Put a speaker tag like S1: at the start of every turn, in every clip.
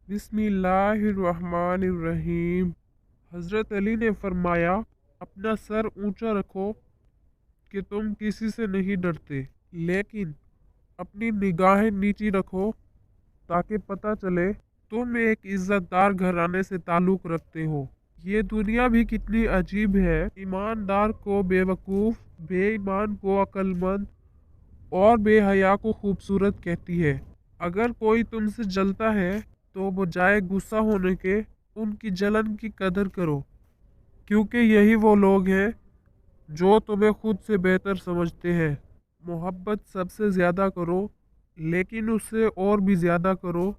S1: बिस्मिल्लाहिर्रहमानिर्रहीम। हज़रत अली ने फरमाया, अपना सर ऊंचा रखो कि तुम किसी से नहीं डरते, लेकिन अपनी निगाहें नीची रखो ताकि पता चले तुम एक इज्जतदार घराने से ताल्लुक रखते हो। ये दुनिया भी कितनी अजीब है, ईमानदार को बेवकूफ़, बेईमान को अक्लमंद और बेहया को खूबसूरत कहती है। अगर कोई तुमसे जलता है तो बजाय गुस्सा होने के उनकी जलन की कदर करो, क्योंकि यही वो लोग हैं जो तुम्हें खुद से बेहतर समझते हैं। मोहब्बत सबसे ज़्यादा करो, लेकिन उससे और भी ज़्यादा करो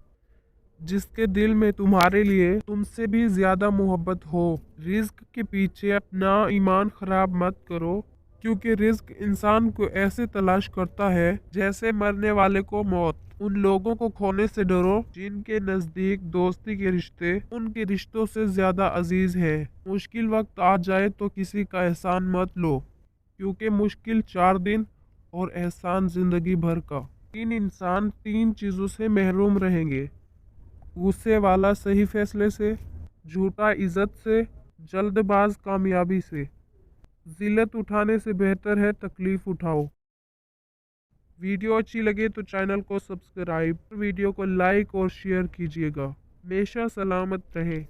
S1: जिसके दिल में तुम्हारे लिए तुमसे भी ज़्यादा मोहब्बत हो। रिज्क के पीछे अपना ईमान ख़राब मत करो, क्योंकि रिज्क इंसान को ऐसे तलाश करता है जैसे मरने वाले को मौत। उन लोगों को खोने से डरो जिनके नज़दीक दोस्ती के रिश्ते उनके रिश्तों से ज़्यादा अजीज है। मुश्किल वक्त आ जाए तो किसी का एहसान मत लो, क्योंकि मुश्किल 4 दिन और एहसान ज़िंदगी भर का। 3 इंसान 3 चीज़ों से महरूम रहेंगे: गुस्से वाला सही फैसले से, झूठा इज्जत से, जल्दबाज कामयाबी से। जिल्लत उठाने से बेहतर है तकलीफ उठाओ। वीडियो अच्छी लगे तो चैनल को सब्सक्राइब, वीडियो को लाइक और शेयर कीजिएगा। हमेशा सलामत रहें।